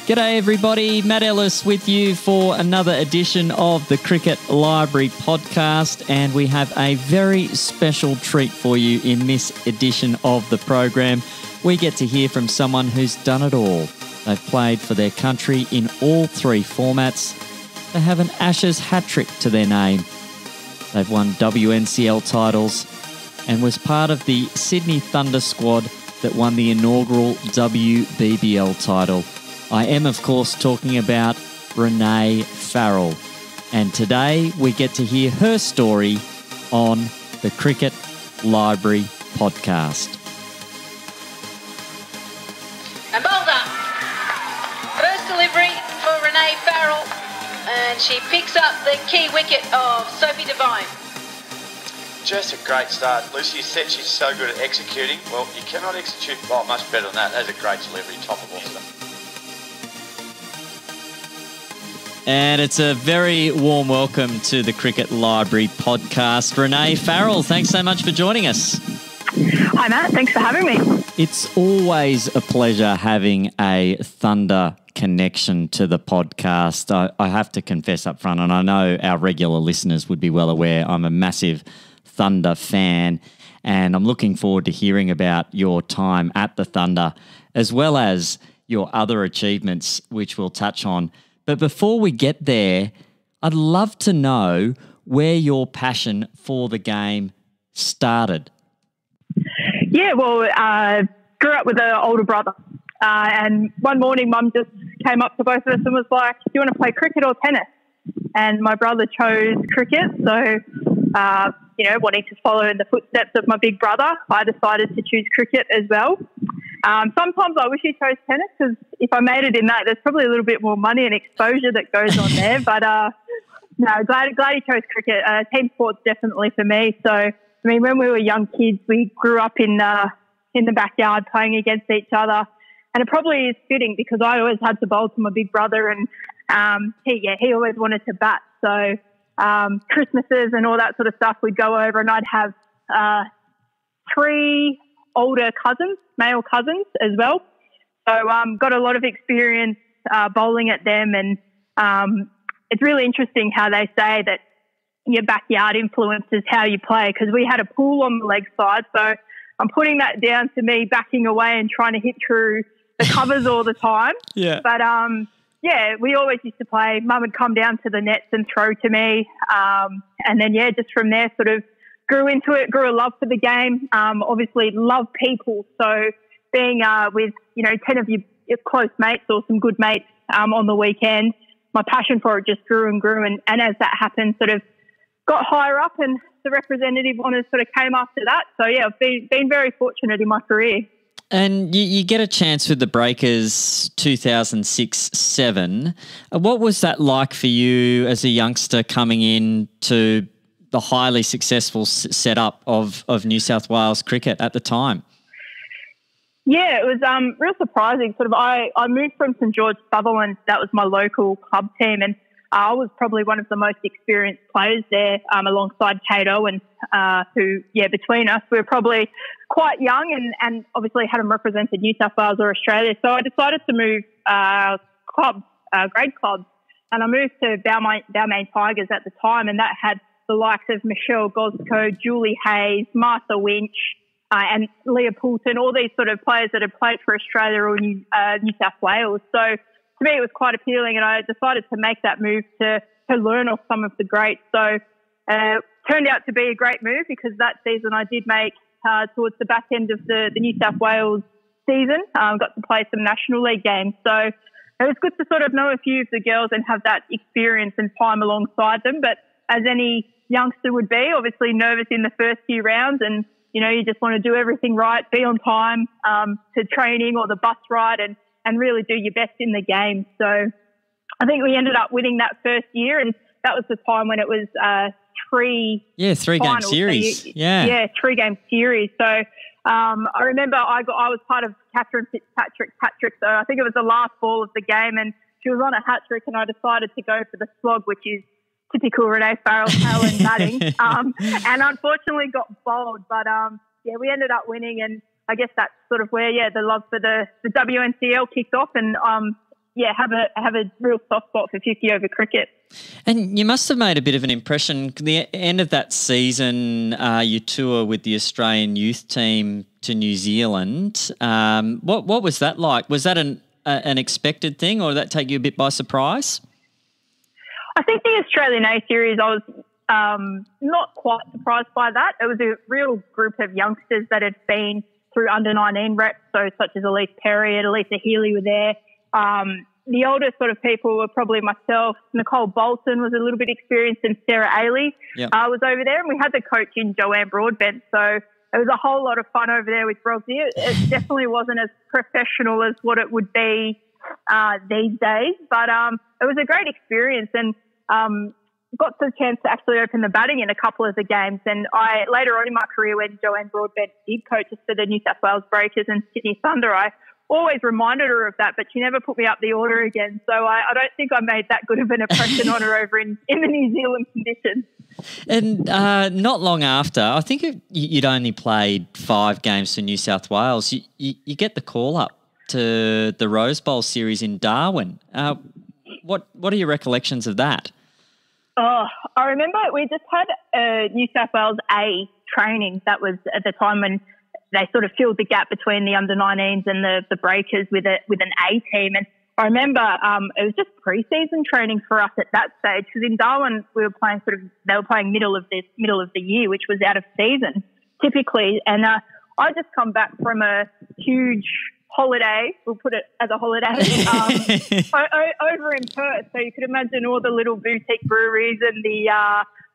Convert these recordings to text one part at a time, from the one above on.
G'day everybody, Matt Ellis with you for another edition of the Cricket Library podcast, and we have a very special treat for you in this edition of the program. We get to hear from someone who's done it all. They've played for their country in all three formats. They have an Ashes hat-trick to their name. They've won WNCL titles and was part of the Sydney Thunder squad that won the inaugural WBBL title. I am, of course, talking about Rene Farrell. And today we get to hear her story on the Cricket Library podcast. And bowled up. First delivery for Rene Farrell. And she picks up the key wicket of Sophie Devine. Just a great start. Lucy said she's so good at executing. Well, you cannot execute much better than that. That's a great delivery, top of order. And it's a very warm welcome to the Cricket Library podcast. Rene Farrell, thanks so much for joining us. Hi, Matt. Thanks for having me. It's always a pleasure having a Thunder connection to the podcast. I have to confess up front, and I know our regular listeners would be well aware, I'm a massive Thunder fan, and I'm looking forward to hearing about your time at the Thunder, as well as your other achievements, which we'll touch on. But before we get there, I'd love to know where your passion for the game started. Yeah, well, grew up with an older brother. And one morning, Mum just came up to both of us and was like, do you want to play cricket or tennis? And my brother chose cricket. So, wanting to follow in the footsteps of my big brother, I decided to choose cricket as well. Sometimes I wish he chose tennis because if I made it in that, there's probably a little bit more money and exposure that goes on there. But no, glad he chose cricket. Team sport's definitely for me. So, I mean, when we were young kids, we grew up in the backyard playing against each other. And it probably is fitting because I always had to bowl to my big brother and he always wanted to bat. So Christmases and all that sort of stuff, we'd go over and I'd have three older cousins, male cousins as well. So got a lot of experience bowling at them, and it's really interesting how they say that your backyard influences how you play, because we had a pool on the leg side. So I'm putting that down to me backing away and trying to hit through the covers all the time. Yeah. But we always used to play. Mum would come down to the nets and throw to me. And then, just from there sort of grew into it, grew a love for the game. Obviously love people. So being with, 10 of your close mates or some good mates on the weekend, my passion for it just grew and grew. And as that happened, sort of got higher up and the representative honours sort of came after that. So, I've been very fortunate in my career. And you get a chance with the Breakers 2006-07. What was that like for you as a youngster coming in to the highly successful setup of New South Wales cricket at the time? Yeah, it was real surprising. Sort of, I moved from St George, Sutherland. That was my local club team, and I was probably one of the most experienced players there, alongside Kate Owen, who, between us, we were probably quite young and obviously hadn't represented New South Wales or Australia. So I decided to move grade clubs, and I moved to Balmain Tigers at the time, and that had the likes of Michelle Gosco, Julie Hayes, Martha Winch, and Leah Poulton, all these sort of players that had played for Australia or New South Wales. So to me, it was quite appealing, and I decided to make that move to learn off some of the greats. So turned out to be a great move because that season I did make towards the back end of the New South Wales season, got to play some National League games. So it was good to sort of know a few of the girls and have that experience and time alongside them. But as any youngster would be, obviously nervous in the first few rounds, and you just want to do everything right, be on time to training or the bus ride, and really do your best in the game. So I think we ended up winning that first year, and that was the time when it was three-game series. So three-game series. So I remember I was part of Catherine Fitzpatrick's hat-trick, so I think it was the last ball of the game, and she was on a hat-trick, and I decided to go for the slog, which is typical Rene Farrell talent batting, and unfortunately got bowled. But we ended up winning, and I guess that's sort of where the love for the WNCL kicked off, and have a real soft spot for 50 over cricket. And you must have made a bit of an impression. The end of that season, you tour with the Australian youth team to New Zealand. What was that like? Was that an expected thing, or did that take you a bit by surprise? I think the Australian A Series, I was not quite surprised by that. It was a real group of youngsters that had been through under-19 reps, so such as Elise Perry and Elisa Healy were there. The older sort of people were probably myself. Nicole Bolton was a little bit experienced, and Sarah Ailey was over there. And we had the coach in Joanne Broadbent. So it was a whole lot of fun over there with Rosie. It definitely wasn't as professional as what it would be these days. But it was a great experience, and got the chance to actually open the batting in a couple of the games. And I later on in my career, when Joanne Broadbent did coach us for the New South Wales Breakers and Sydney Thunder, I always reminded her of that, but she never put me up the order again. So I don't think I made that good of an impression on her over in the New Zealand conditions. And not long after, I think you'd only played 5 games for New South Wales, you get the call up to the Rose Bowl series in Darwin. What are your recollections of that? Oh, I remember we just had a New South Wales A training. That was at the time when they sort of filled the gap between the under-19s and the Breakers with an A team. And I remember it was just pre-season training for us at that stage, because in Darwin they were playing middle of the year, which was out of season typically. And I just come back from a huge holiday, we'll put it as a holiday, over in Perth. So you could imagine all the little boutique breweries and the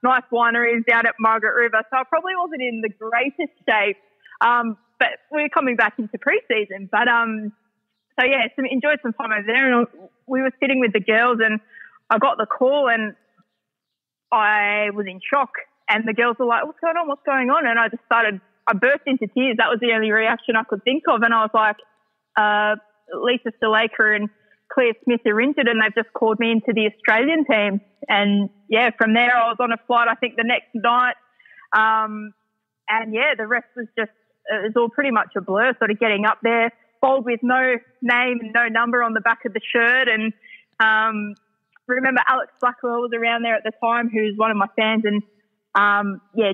nice wineries down at Margaret River. So I probably wasn't in the greatest shape. But we're coming back into pre-season. But enjoyed some time over there. And we were sitting with the girls, and I got the call, and I was in shock. And the girls were like, "What's going on? What's going on?" And I burst into tears. That was the only reaction I could think of. And I was like, Lisa Stalaker and Claire Smith are injured, and they've just called me into the Australian team. And from there I was on a flight, I think the next night. The rest was just, it was all pretty much a blur, sort of getting up there, bowled with no name and no number on the back of the shirt. And remember Alex Blackwell was around there at the time, who's one of my fans. And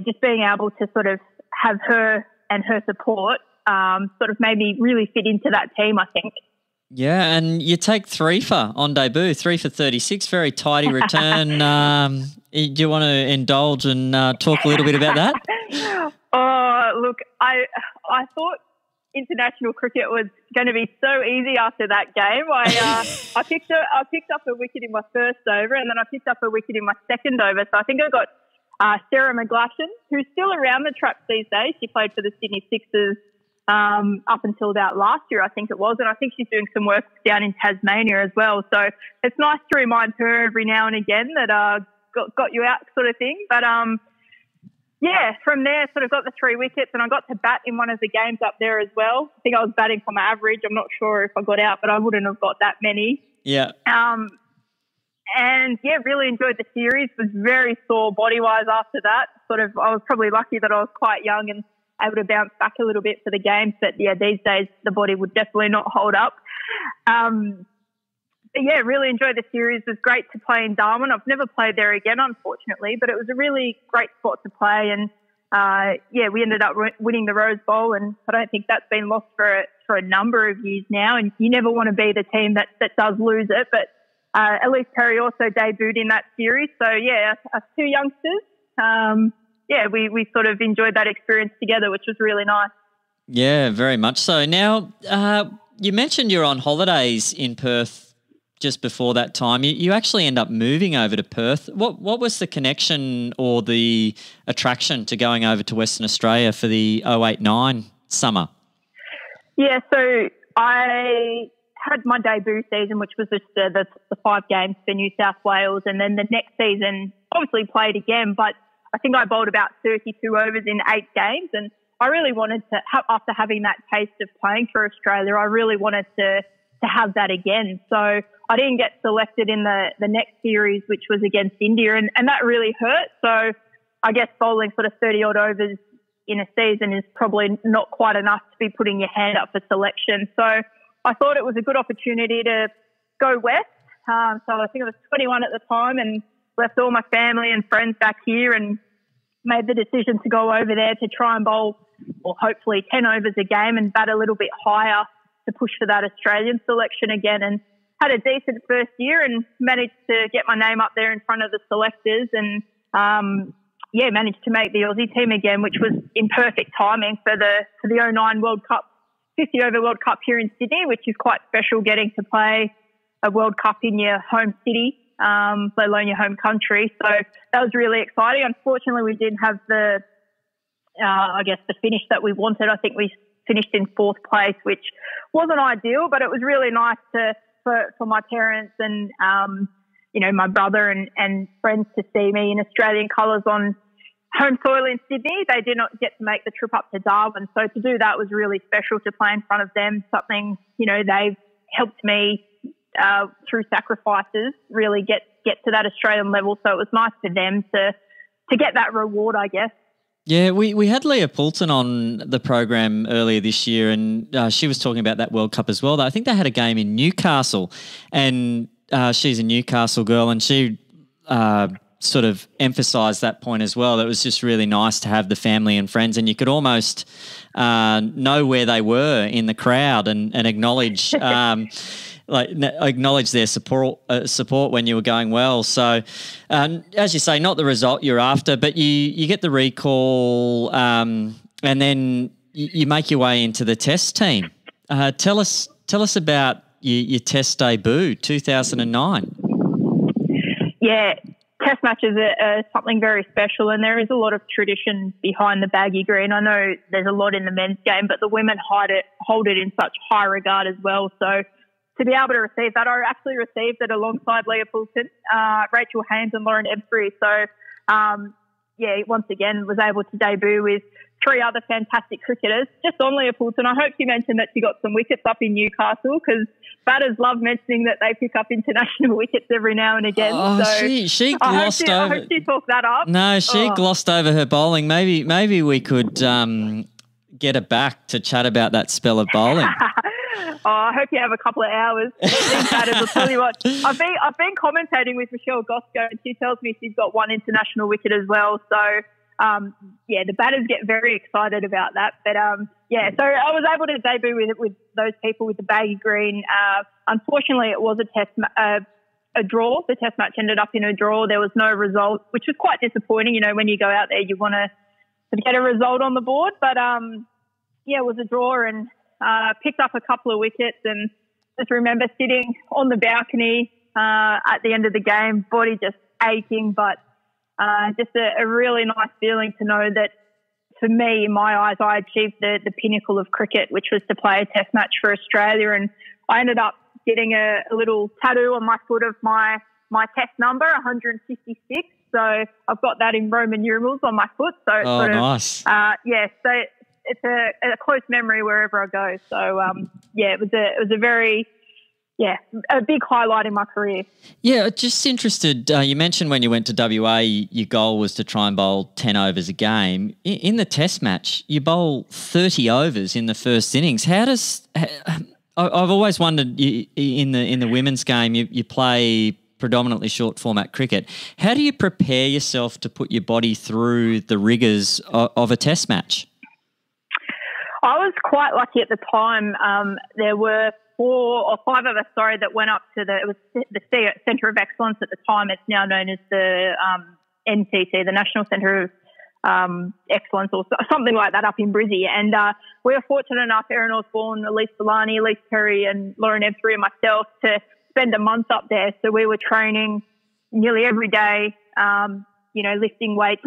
just being able to sort of have her and her support sort of made me really fit into that team, I think. Yeah, and you take 3 for on debut, 3 for 36, very tidy return. Do you want to indulge and talk a little bit about that? Oh, look, I thought international cricket was going to be so easy after that game. I picked up a wicket in my first over, and then I picked up a wicket in my second over. So I think I got Sarah McGlashan, who's still around the traps these days. She played for the Sydney Sixers up until about last year, I think it was, and I think she's doing some work down in Tasmania as well. So it's nice to remind her every now and again that got you out sort of thing. But from there, sort of got the 3 wickets, and I got to bat in one of the games up there as well. I think I was batting for my average. I'm not sure if I got out, but I wouldn't have got that many. Yeah. Really enjoyed the series. Was very sore body-wise after that. Sort of, I was probably lucky that I was quite young and able to bounce back a little bit for the games. But these days the body would definitely not hold up. Really enjoyed the series. It was great to play in Darwin. I've never played there again, unfortunately, but it was a really great spot to play. And we ended up winning the Rose Bowl, and I don't think that's been lost for a number of years now. And you never want to be the team that does lose it. But Elise Perry also debuted in that series. So us 2 youngsters. We sort of enjoyed that experience together, which was really nice. Yeah, very much so. Now, you mentioned you're on holidays in Perth just before that time. You actually end up moving over to Perth. What was the connection or the attraction to going over to Western Australia for the 2008-09 summer? Yeah, so I had my debut season, which was just the 5 games for New South Wales, and then the next season obviously played again, but I think I bowled about 32 overs in 8 games, and I really wanted to, after having that taste of playing for Australia, I really wanted to have that again. So I didn't get selected in the next series, which was against India, and that really hurt. So I guess bowling sort of 30-odd overs in a season is probably not quite enough to be putting your hand up for selection. So I thought it was a good opportunity to go west. So I think I was 21 at the time and left all my family and friends back here and made the decision to go over there to try and bowl, or hopefully 10 overs a game and bat a little bit higher to push for that Australian selection again. And had a decent first year and managed to get my name up there in front of the selectors and, managed to make the Aussie team again, which was in perfect timing for the 2009 World Cup, 50-over World Cup here in Sydney, which is quite special, getting to play a World Cup in your home city, let alone your home country. So that was really exciting. Unfortunately, we didn't have the finish that we wanted. I think we finished in 4th place, which wasn't ideal, but it was really nice for my parents and, my brother and friends to see me in Australian colours on home soil in Sydney. They did not get to make the trip up to Darwin. So to do that was really special, to play in front of them, something, they've helped me through sacrifices really get to that Australian level. So it was nice for them to get that reward, I guess. Yeah, we had Leah Poulton on the program earlier this year, and she was talking about that World Cup as well. I think they had a game in Newcastle, and she's a Newcastle girl, and she sort of emphasised that point as well. It was just really nice to have the family and friends, and you could almost know where they were in the crowd and acknowledge acknowledge their support when you were going well. So, as you say, not the result you're after, but you get the recall, and then you make your way into the Test team. Tell us about your Test debut, 2009. Yeah, Test matches are something very special, and there is a lot of tradition behind the baggy green. I know there's a lot in the men's game, but the women hold it in such high regard as well. So to be able to receive that, I actually received it alongside Leah Poulton, Rachel Haynes and Lauren Ebsbury. So, once again, was able to debut with 3 other fantastic cricketers. Just on Leah Poulton, I hope you mentioned that she got some wickets up in Newcastle, because batters love mentioning that they pick up international wickets every now and again. Oh, so she glossed over. I hope she talked that up. No, she glossed over her bowling. Maybe we could get her back to chat about that spell of bowling. I hope you have a couple of hours. These batters, I'll tell you what. I've been commentating with Michelle Gosco, and she tells me she's got 1 international wicket as well. So, the batters get very excited about that. But, so I was able to debut with those people with the baggy green. Unfortunately, it was a draw. The Test match ended up in a draw. There was no result, which was quite disappointing. When you go out there, you want to get a result on the board. But, it was a draw, and picked up a couple of wickets, and just remember sitting on the balcony at the end of the game, body just aching, but just a really nice feeling to know that, for me, in my eyes, I achieved the pinnacle of cricket, which was to play a Test match for Australia. And I ended up getting a little tattoo on my foot of my Test number, 156. So I've got that in Roman numerals on my foot. So it's nice. So it's a close memory wherever I go. So, it was a very, a big highlight in my career. Yeah, just interested, you mentioned when you went to WA, your goal was to try and bowl 10 overs a game. In the Test match, you bowl 30 overs in the first innings. I've always wondered, in the women's game, you play predominantly short format cricket. How do you prepare yourself to put your body through the rigours of a Test match? I was quite lucky at the time. There were 4 or 5 of us, that went up to the Centre of Excellence at the time. It's now known as the NCC, the National Centre of Excellence, or something like that, up in Brizzy. And we were fortunate enough, Erin Osborne, Elise Delani, Elise Perry and Lauren Ebsbury and myself, to spend a month up there. So we were training nearly every day, lifting weights,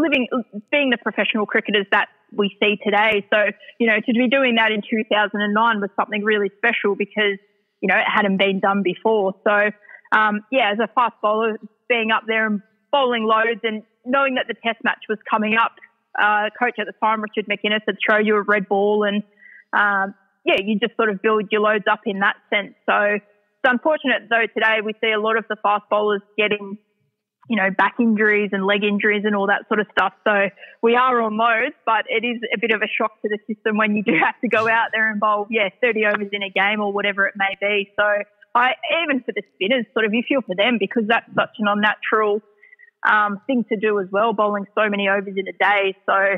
being the professional cricketers that we see today. So, to be doing that in 2009 was something really special, because, it hadn't been done before. So, as a fast bowler, being up there and bowling loads and knowing that the Test match was coming up, coach at the time, Richard McInnes, had thrown you a red ball, and, you just sort of build your loads up in that sense. So it's unfortunate, though, today we see a lot of the fast bowlers getting back injuries and leg injuries and all that sort of stuff. So we are on loads, but it is a bit of a shock to the system when you do have to go out there and bowl, 30 overs in a game or whatever it may be. So even for the spinners, sort of you feel for them because that's such an unnatural thing to do as well, bowling so many overs in a day. So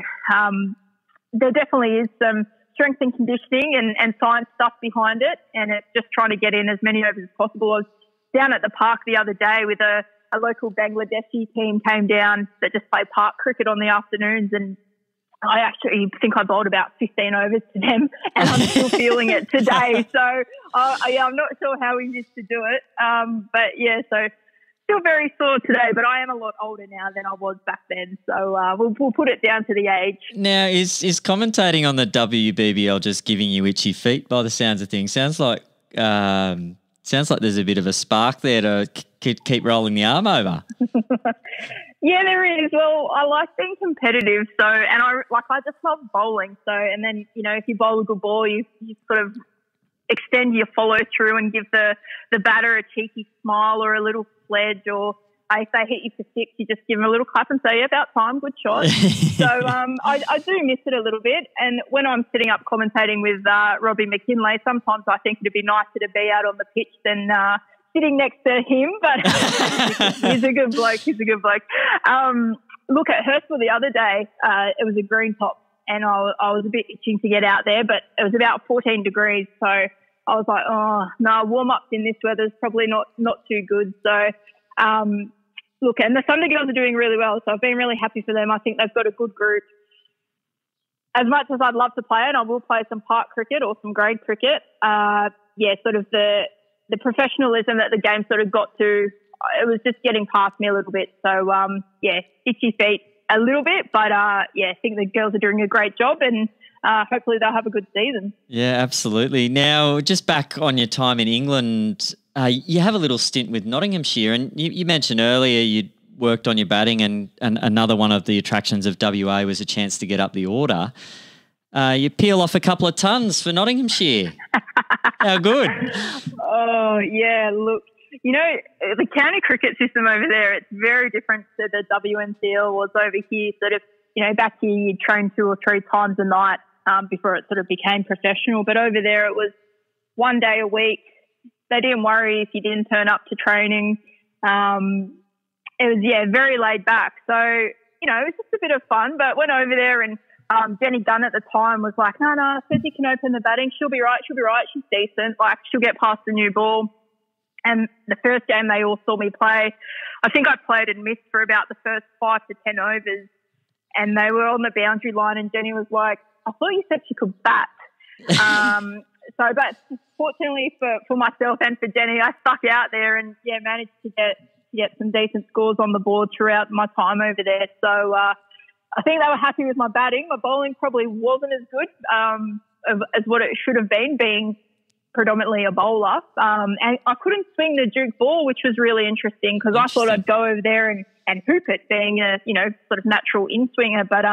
there definitely is some strength and conditioning and science stuff behind it, and it's just trying to get in as many overs as possible. I was down at the park the other day with a local Bangladeshi team came down that just play park cricket on the afternoons, and I actually think I bowled about 15 overs to them, and I'm still feeling it today. So I'm not sure how we used to do it, but yeah, so still very sore today, but I am a lot older now than I was back then. So we'll put it down to the age. Now, is commentating on the WBBL just giving you itchy feet by the sounds of things? Sounds like there's a bit of a spark there to keep rolling the arm over. Yeah, there is. Well, I like being competitive, and I just love bowling. So, and then if you bowl a good ball, you sort of extend your follow through and give the batter a cheeky smile or a little sledge, or if they hit you for six, you just give them a little clap and say, yeah, about time, good shot. So I do miss it a little bit. And when I'm sitting up commentating with Robbie McKinlay, sometimes I think it'd be nicer to be out on the pitch than sitting next to him, but he's a good bloke. Look, at Hurstville the other day, it was a green top, and I was a bit itching to get out there, but it was about 14 degrees, so I was like, oh, no, warm-ups in this weather is probably not too good. So, look, and the Thunder Girls are doing really well, so I've been really happy for them. I think they've got a good group. As much as I'd love to play it, I will play some park cricket or some grade cricket. Sort of the professionalism that the game sort of got to, it was just getting past me a little bit. So, itchy feet a little bit, but, I think the girls are doing a great job, and hopefully they'll have a good season. Yeah, absolutely. Now, just back on your time in England, you have a little stint with Nottinghamshire, and you mentioned earlier you'd worked on your batting, and another one of the attractions of WA was a chance to get up the order. You peel off a couple of tons for Nottinghamshire. How good? Oh, yeah, look. The county cricket system over there, it's very different to the Wncl was over here. Sort of, back here you'd train 2 or 3 times a night before it sort of became professional. But over there it was 1 day a week. They didn't worry if you didn't turn up to training. It was, very laid back. So, it was just a bit of fun. But went over there, and Jenny Dunn at the time was like, no, Susie can open the batting. She'll be right. She's decent. Like, she'll get past the new ball. And the first game they all saw me play, I think I played and missed for about the first 5 to 10 overs, and they were on the boundary line, and Jenny was like, I thought you said she could bat. But fortunately for myself and for Jenny, I stuck out there and, managed to get some decent scores on the board throughout my time over there. So I think they were happy with my batting. My bowling probably wasn't as good as what it should have been, being predominantly a bowler, and I couldn't swing the Duke ball, which was really interesting because I thought I'd go over there and hoop it, being a sort of natural in-swinger, but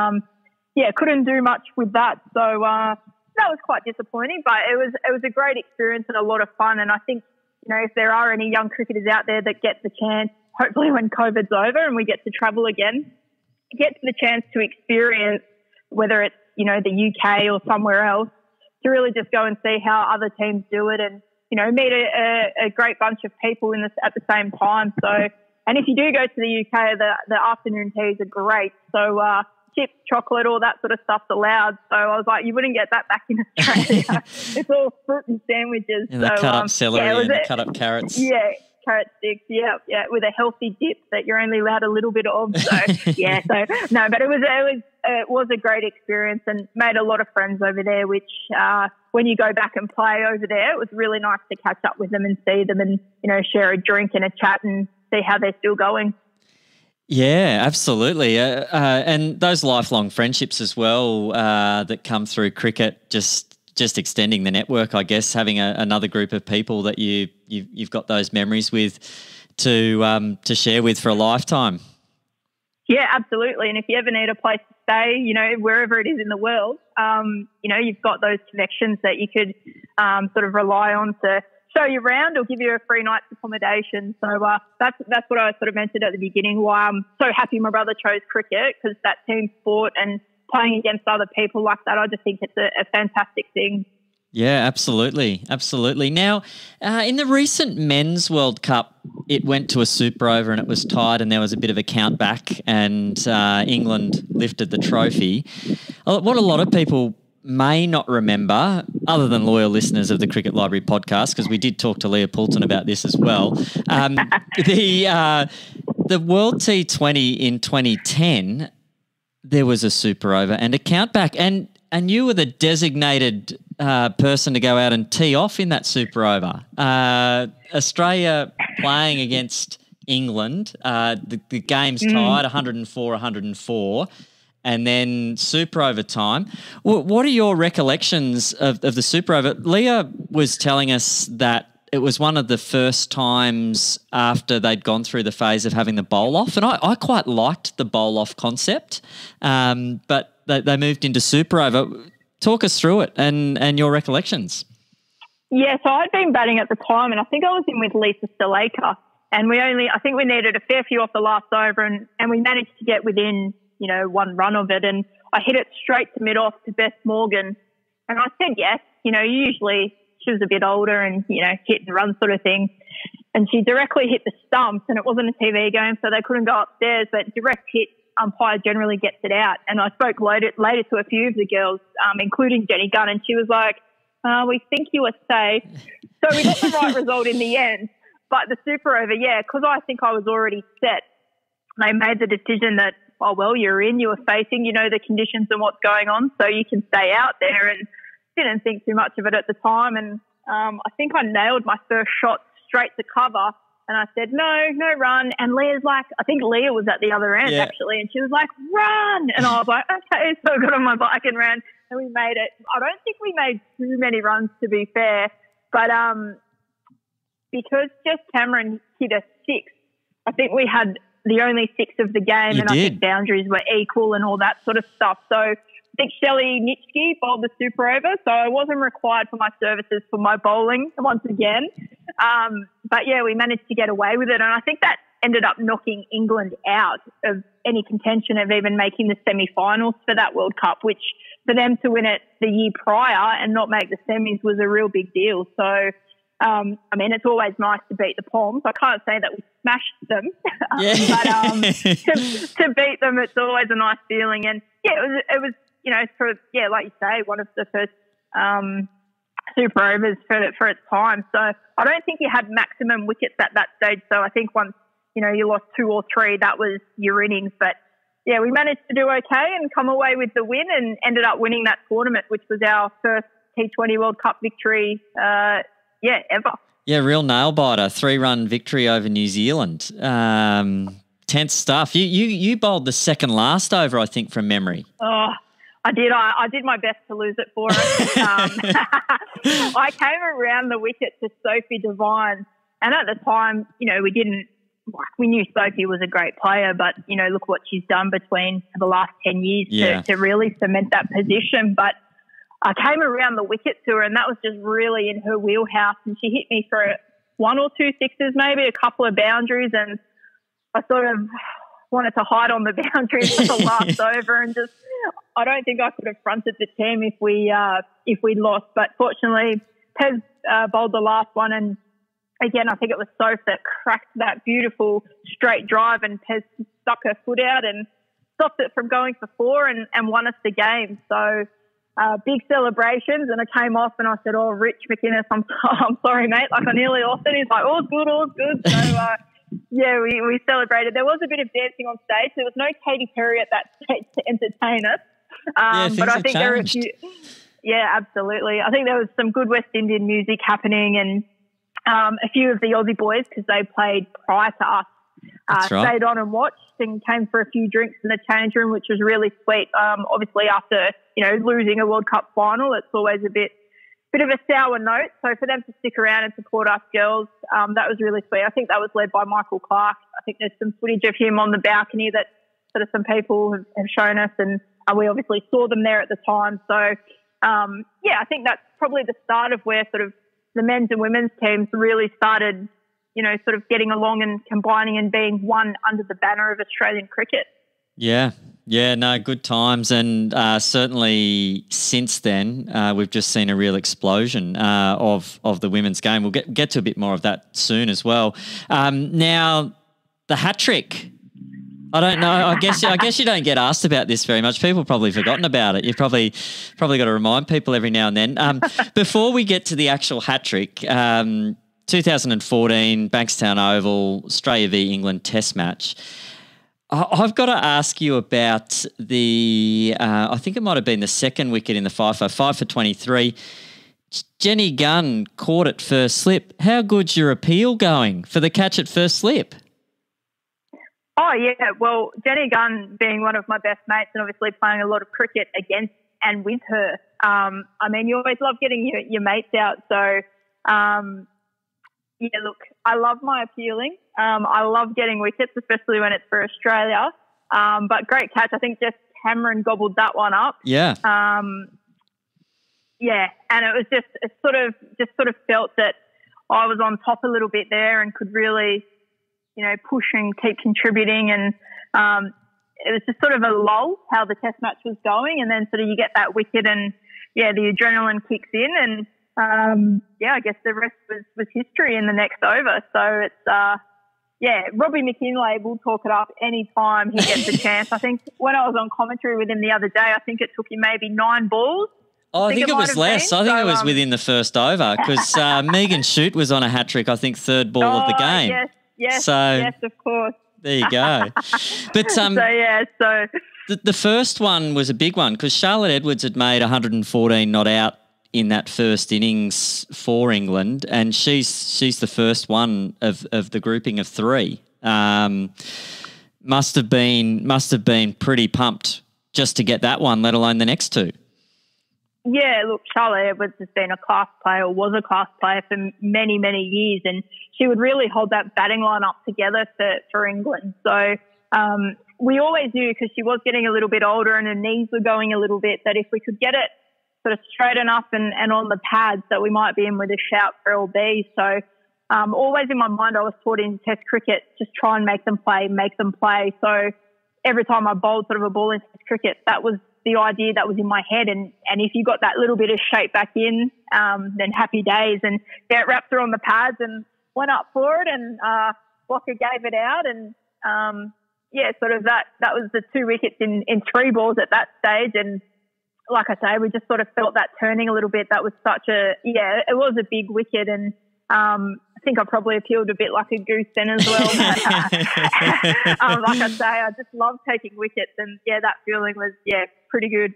couldn't do much with that. So that was quite disappointing, but it was a great experience and a lot of fun. And I think if there are any young cricketers out there that get the chance, hopefully when COVID's over and we get to travel again, get the chance to experience, whether it's the UK or somewhere else, to really just go and see how other teams do it, and meet a great bunch of people at the same time. So, and if you do go to the UK, the afternoon teas are great. So chips, chocolate, all that sort of stuff's allowed. So I was like, you wouldn't get that back in Australia. It's all fruit and sandwiches. And the cut up celery and the cut up carrots. Yeah. Carrot sticks, with a healthy dip that you're only allowed a little bit of. So but it was a great experience and made a lot of friends over there. Which when you go back and play over there, it was really nice to catch up with them and see them and share a drink and a chat and see how they're still going. Yeah, absolutely, and those lifelong friendships as well that come through cricket, just extending the network, I guess, having another group of people that you've got those memories with to share with for a lifetime. Yeah, absolutely. And if you ever need a place to stay, wherever it is in the world, you've got those connections that you could sort of rely on to show you around or give you a free night's accommodation. So that's what I sort of mentioned at the beginning, why I'm so happy my brother chose cricket, because that team sport and playing against other people like that, I just think it's a fantastic thing. Yeah, absolutely. Absolutely. Now, in the recent Men's World Cup, it went to a super over and it was tied and there was a bit of a count back and England lifted the trophy. What a lot of people may not remember, other than loyal listeners of the Cricket Library podcast, because we did talk to Leah Poulton about this as well, the World T20 in 2010, there was a super over and a count back and you were the designated person to go out and tee off in that super over. Australia playing against England, the game's tied 104, and then super over time. What are your recollections of the super over? Leah was telling us that it was one of the first times after they'd gone through the phase of having the bowl off, and I quite liked the bowl off concept, but they moved into super over. Talk us through it and your recollections. Yeah, so I'd been batting at the time, and I think I was in with Lisa Stalaker, and I think we needed a fair few off the last over, and we managed to get within, one run of it, and I hit it straight to mid-off to Beth Morgan, and I said yes. Usually she was a bit older and, hit and run sort of thing, and she directly hit the stumps, and it wasn't a TV game, so they couldn't go upstairs, but direct hit, umpire generally gets it out. And I spoke later to a few of the girls, including Jenny Gunn, and she was like, we think you were safe. So we got the right result in the end. But the super over, because I think I was already set, they made the decision that, you're in, you were facing, the conditions and what's going on, so you can stay out there, and didn't think too much of it at the time. And I think I nailed my first shot straight to cover. And I said, no run. And Leah's like, I think Leah was at the other end actually. And she was like, run. And I was like, okay. So I got on my bike and ran and we made it. I don't think we made too many runs, to be fair. But because Jess Cameron hit a 6, I think we had the only 6 of the game. I think boundaries were equal and all that sort of stuff. So I think Shelley Nitschke bowled the super over. So I wasn't required for my services for my bowling once again. But we managed to get away with it. And I think that ended up knocking England out of any contention of even making the semi-finals for that World Cup, which for them to win it the year prior and not make the semis was a real big deal. So, it's always nice to beat the Poms. I can't say that we smashed them, but to beat them, it's always a nice feeling. And it was like you say, one of the first super overs for its time. So I don't think you had maximum wickets at that stage. So I think once, you lost 2 or 3, that was your innings. But, we managed to do okay and come away with the win and ended up winning that tournament, which was our first T20 World Cup victory, ever. Yeah, real nail-biter, 3-run victory over New Zealand. Tense stuff. You bowled the second last over, I think, from memory. Oh, I did. I did my best to lose it for us. I came around the wicket to Sophie Devine, and at the time, we knew Sophie was a great player, but, look what she's done between the last 10 years to really cement that position. But I came around the wicket to her, and that was just really in her wheelhouse, and she hit me for 1 or 2 sixes, maybe a couple of boundaries, and I sort of wanted to hide on the boundaries for the last over, and just I don't think I could have fronted the team if we lost. But fortunately, Pez bowled the last one, and again, I think it was Soph that cracked that beautiful straight drive, and Pez stuck her foot out and stopped it from going for 4 and won us the game. So big celebrations, and I came off and I said, Rich McInnes, I'm sorry, mate. Like, I nearly lost it. He's like, all's good. So, we celebrated. There was a bit of dancing on stage. There was no Katy Perry at that stage to entertain us. But I think there were a few. Yeah, absolutely. I think there was some good West Indian music happening, and a few of the Aussie boys, because they played prior to us, stayed on and watched and came for a few drinks in the change room, which was really sweet. Obviously, after losing a World Cup final, it's always a bit of a sour note. So for them to stick around and support us girls, that was really sweet. I think that was led by Michael Clark. I think there's some footage of him on the balcony that sort of some people have shown us, and we obviously saw them there at the time. So, I think that's probably the start of where sort of the men's and women's teams really started, sort of getting along and combining and being one under the banner of Australian cricket. Yeah, Yeah, no, good times. And certainly since then, we've just seen a real explosion of the women's game. We'll get to a bit more of that soon as well. Now, the hat trick. I don't know. I guess you don't get asked about this very much. People have probably forgotten about it. You've probably got to remind people every now and then. Before we get to the actual hat trick, 2014 Bankstown Oval, Australia v England Test match. I've got to ask you about the. I think it might have been the second wicket in the 5 for 23. Jenny Gunn caught at first slip. How good's your appeal going for the catch at first slip? Oh, yeah. Well, Jenny Gunn being one of my best mates and obviously playing a lot of cricket against and with her. I mean, you always love getting your mates out. So, yeah, look, I love my appealing. I love getting wickets, especially when it's for Australia. But great catch. I think just Cameron gobbled that one up. Yeah. Yeah, and it was just sort of felt that I was on top a little bit there and could really, push and keep contributing. And it was just sort of a lull how the test match was going. And then sort of you get that wicket and, yeah, the adrenaline kicks in. And, I guess the rest was history in the next over. So it's, Robbie McKinlay will talk it up any time he gets a chance. I think when I was on commentary with him the other day, I think it took him maybe 9 balls. Oh, I think it was less. I think it was within the first over because Megan Shute was on a hat-trick, I think, third ball of the game. Yes, of course. There you go. But the first one was a big one because Charlotte Edwards had made 114 not out in that first innings for England, and she's the first one of the grouping of 3. Must have been pretty pumped just to get that one, let alone the next 2. Yeah, look, Charlotte Edwards has been a class player, was a class player for many, many years, and she would really hold that batting line up together for England. So we always knew, because she was getting a little bit older and her knees were going a little bit, that if we could get it sort of straight enough and on the pads, that we might be in with a shout for LB. So always in my mind, I was taught in Test cricket, just try and make them play. So every time I bowled sort of a ball in Test cricket, that was the idea that was in my head. And if you got that little bit of shape back in, then happy days. And it wrapped her on the pads and went up for it, and Blocker gave it out. And sort of that was the 2 wickets in 3 balls at that stage. And like I say, we just sort of felt that turning a little bit. That was it was a big wicket. And I think I probably appealed a bit like a goose then as well. Like I say, I just love taking wickets, and that feeling was pretty good.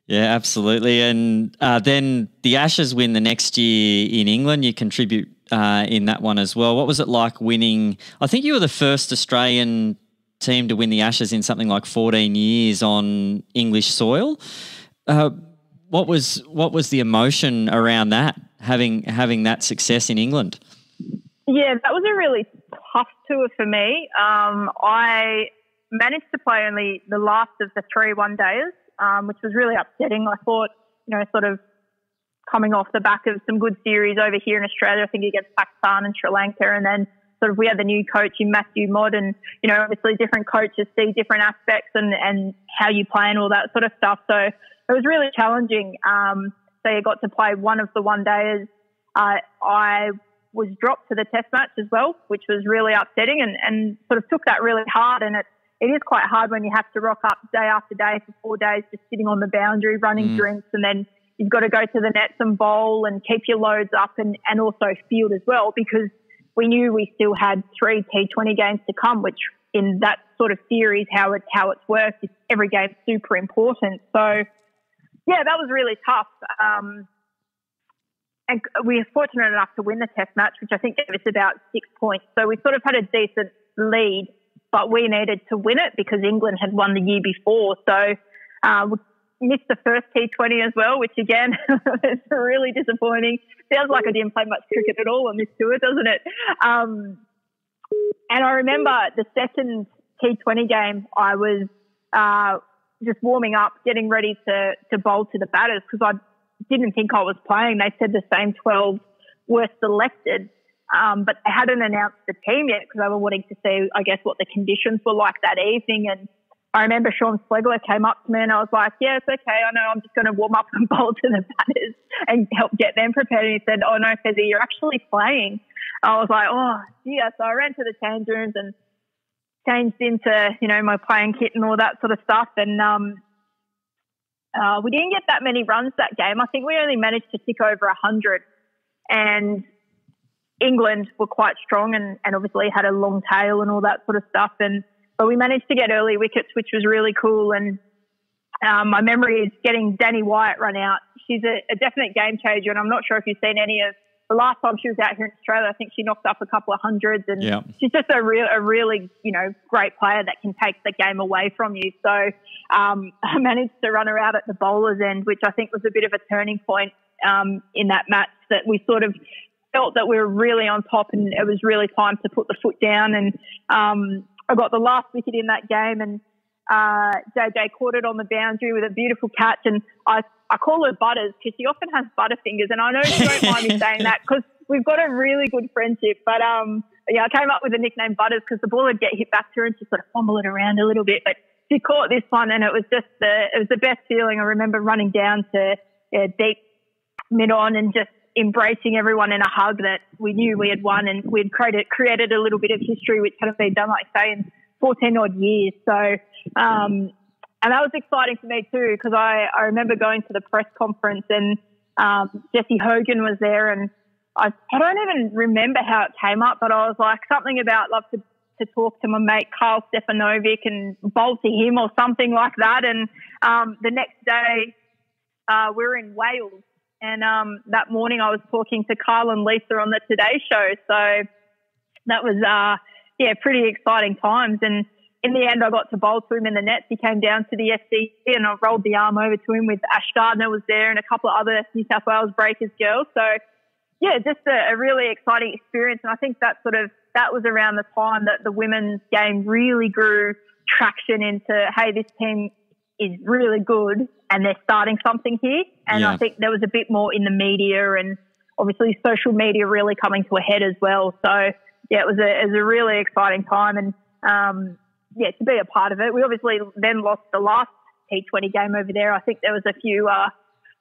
Yeah, absolutely. And then the Ashes win the next year in England. You contribute in that one as well. What was it like winning? I think you were the first Australian team to win the Ashes in something like 14 years on English soil. What was the emotion around that, having that success in England? Yeah, that was a really tough tour for me. I managed to play only the last of the 3 one-dayers, which was really upsetting. I thought, sort of coming off the back of some good series over here in Australia, I think against Pakistan and Sri Lanka, and then sort of we had the new coach in Matthew Modd, and, obviously different coaches see different aspects and how you play and all that sort of stuff. So it was really challenging. So you got to play one of the one-dayers. I was dropped to the test match as well, which was really upsetting, and sort of took that really hard. And it is quite hard when you have to rock up day after day for 4 days, just sitting on the boundary, running drinks, and then you've got to go to the nets and bowl and keep your loads up and also field as well, because we knew we still had 3 T20 games to come, which in that sort of series, how it's worked, is every game's super important. So, yeah, that was really tough. And we were fortunate enough to win the test match, which I think gave us about 6 points. So we sort of had a decent lead, but we needed to win it because England had won the year before. So we missed the first T20 as well, which again is really disappointing. Sounds like I didn't play much cricket at all on this tour, doesn't it? And I remember the second T20 game, I was just warming up, getting ready to bowl to the batters because I didn't think I was playing. They said the same 12 were selected, but they hadn't announced the team yet because they were wanting to see, I guess, what the conditions were like that evening. And I remember Sean Slegler came up to me and I was like, yeah, it's okay. I know I'm just going to warm up and bowl to the batters and help get them prepared. And he said, oh, no, Fezzy, you're actually playing. I was like, oh, yeah. So I ran to the change rooms and changed into, my playing kit and all that sort of stuff. And we didn't get that many runs that game. I think we only managed to tick over 100. And England were quite strong and obviously had a long tail and all that sort of stuff. But we managed to get early wickets, which was really cool. And my memory is getting Danny Wyatt run out. She's a definite game changer, and I'm not sure if you've seen any of the last time she was out here in Australia. I think she knocked up a couple of hundreds, and she's just a really great player that can take the game away from you. So I managed to run her out at the bowler's end, which I think was a bit of a turning point in that match, that we sort of felt that we were really on top and it was really time to put the foot down. And I got the last wicket in that game, and JJ caught it on the boundary with a beautiful catch. And I call her Butters because she often has butterfingers. And I know she won't mind me saying that because we've got a really good friendship. But I came up with the nickname Butters because the ball would get hit back to her and she'd sort of fumble it around a little bit. But she caught this one, and it was just the best feeling. I remember running down to deep mid-on and just embracing everyone in a hug that we knew we had won, and we'd created a little bit of history which hadn't been done, like I say, in 14 odd years. So, and that was exciting for me too, because I remember going to the press conference and Jessie Hogan was there, and I don't even remember how it came up, but I was like something about love to talk to my mate Karl Stefanovic and bowl to him or something like that. And the next day we were in Wales. And that morning I was talking to Karl and Lisa on the Today Show. So that was, pretty exciting times. And in the end, I got to bowl to him in the nets. He came down to the SC and I rolled the arm over to him with Ash Gardner was there and a couple of other New South Wales Breakers girls. So, yeah, just a really exciting experience. And I think that was around the time that the women's game really grew traction into, hey, this team is really good and they're starting something here. And I think there was a bit more in the media and obviously social media really coming to a head as well. So, yeah, it was a really exciting time. And, to be a part of it. We obviously then lost the last T20 game over there. I think there was a few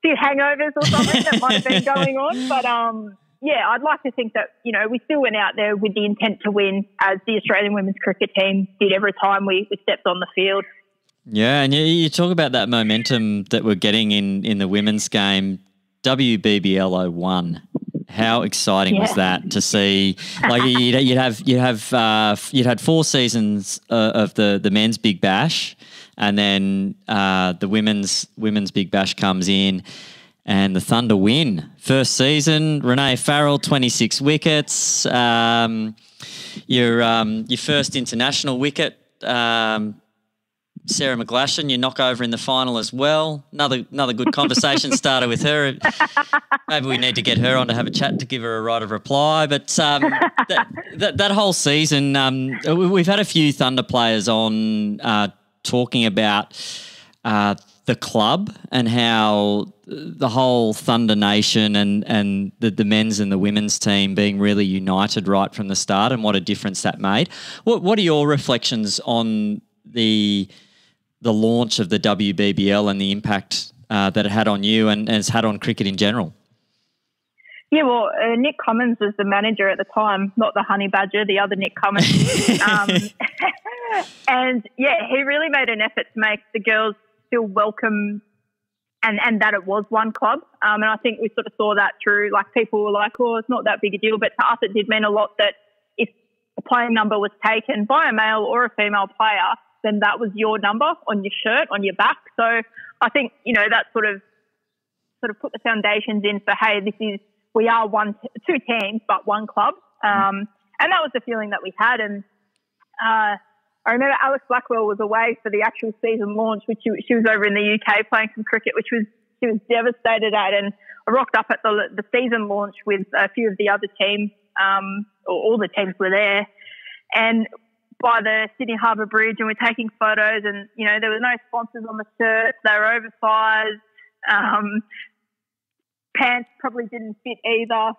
hangovers or something that might have been going on. But, I'd like to think that, we still went out there with the intent to win, as the Australian women's cricket team did every time we stepped on the field. Yeah, and you talk about that momentum that we're getting in the women's game. WBBL 01. How exciting was that to see? Like you'd had 4 seasons of the men's Big Bash, and then the women's Big Bash comes in, and the Thunder win. First season, Rene Farrell, 26 wickets. Your first international wicket. Sarah McGlashan, you knock over in the final as well. Another good conversation starter with her. Maybe we need to get her on to have a chat to give her a right of reply. But that whole season, we've had a few Thunder players on talking about the club and how the whole Thunder Nation and the men's and the women's team being really united right from the start, and what a difference that made. What are your reflections on the launch of the WBBL and the impact that it had on you and has had on cricket in general? Yeah, well, Nick Cummins was the manager at the time, not the Honey Badger, the other Nick Cummins. And, he really made an effort to make the girls feel welcome and that it was one club. And I think we sort of saw that through, like, people were like, oh, it's not that big a deal. But to us, it did mean a lot that if a playing number was taken by a male or a female player, then that was your number on your shirt, on your back. So I think, that sort of put the foundations in for, hey, we are two teams, but one club. And that was the feeling that we had. And I remember Alex Blackwell was away for the actual season launch, which she was over in the UK playing some cricket, which she was devastated at. And I rocked up at the season launch with a few of the other teams, or all the teams were there. And by the Sydney Harbour Bridge, and we're taking photos, and there were no sponsors on the shirts. They were oversized. Pants probably didn't fit either.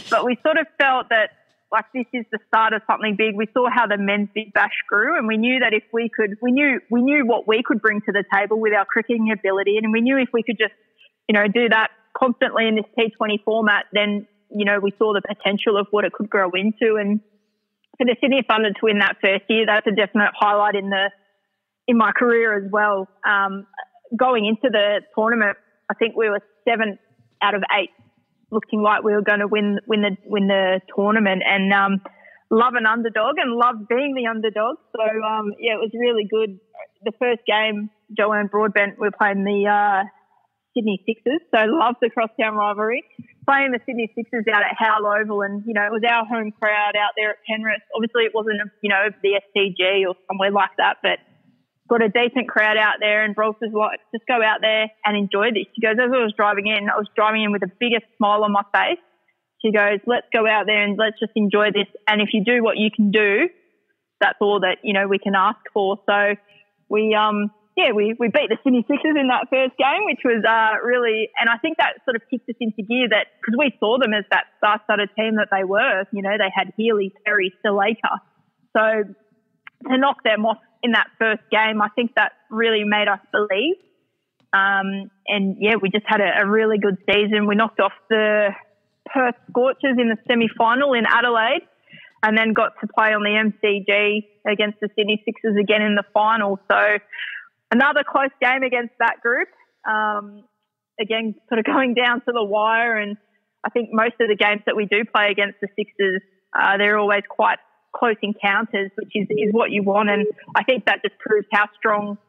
But we sort of felt that like this is the start of something big. We saw how the men's Big Bash grew, and we knew that if we knew what we could bring to the table with our cricketing ability, and we knew if we could just, do that constantly in this T20 format, then, we saw the potential of what it could grow into. And for the Sydney Thunder to win that first year, that's a definite highlight in my career as well. Going into the tournament, I think we were 7 out of 8, looking like we were going to win the tournament, and love an underdog and love being the underdog. So it was really good. The first game, Joanne Broadbent, we were playing the Sydney Sixers, so love the crosstown rivalry. Playing the Sydney Sixers out at Howell Oval, and it was our home crowd out there at Penrith. Obviously, it wasn't the SCG or somewhere like that, but got a decent crowd out there, and Bros was like, just go out there and enjoy this. She goes, as I was driving in with the biggest smile on my face. She goes, let's go out there and let's just enjoy this. And if you do what you can do, that's all that, we can ask for. So we beat the Sydney Sixers in that first game, which was really, and I think that sort of kicked us into gear, that because we saw them as that star-studded team that they were. They had Healy, Perry, Stalaker. So to knock them off in that first game, I think that really made us believe. We just had a really good season. We knocked off the Perth Scorchers in the semi-final in Adelaide, and then got to play on the MCG against the Sydney Sixers again in the final. So another close game against that group. Again, sort of going down to the wire, and I think most of the games that we do play against the Sixers, they're always quite close encounters, which is what you want. And I think that just proves how strong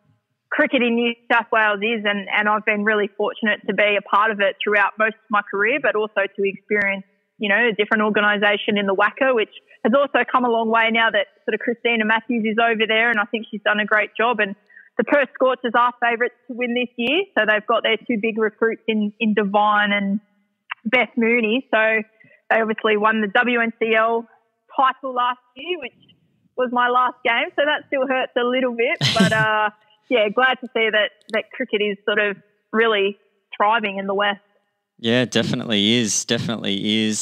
cricket in New South Wales is, and I've been really fortunate to be a part of it throughout most of my career, but also to experience, a different organisation in the Wncl, which has also come a long way now that sort of Christina Matthews is over there, and I think she's done a great job. And the Perth Scorchers are favourites to win this year, so they've got their 2 big recruits in Devine and Beth Mooney. So they obviously won the WNCL title last year, which was my last game, so that still hurts a little bit, but glad to see that cricket is sort of really thriving in the West. Yeah, definitely is.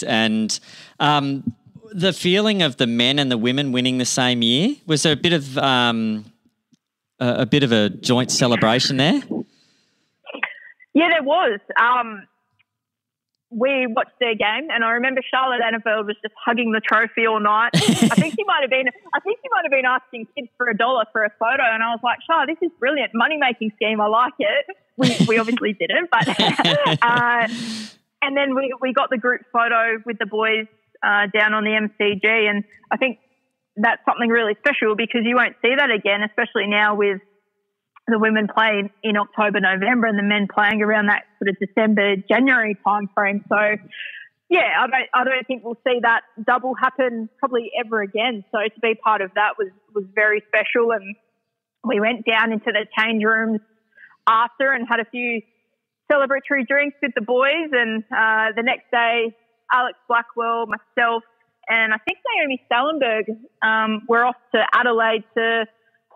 And the feeling of the men and the women winning the same year, was there a bit of a joint celebration there? Yeah, there was. We watched their game, and I remember Charlotte Annabelle was just hugging the trophy all night. I think she might have been asking kids for $1 for a photo, and I was like, Char, this is brilliant, money making scheme. I like it. We obviously didn't, but and then we got the group photo with the boys down on the MCG, and I think that's something really special because you won't see that again, especially now with the women playing in October, November, and the men playing around that sort of December, January time frame. So, yeah, I don't think we'll see that double happen probably ever again. So to be part of that was very special. And we went down into the change rooms after and had a few celebratory drinks with the boys. And the next day, Alex Blackwell, myself, and I think Naomi Stellenberg were off to Adelaide to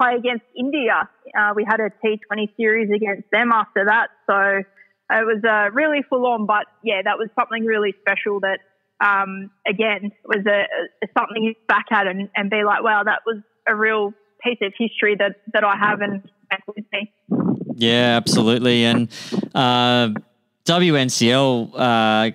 play against India. We had a T20 series against them after that. So it was really full on, but yeah, that was something really special that, again, was something you back at and be like, wow, that was a real piece of history that I have and with me. Yeah, absolutely. And WNCL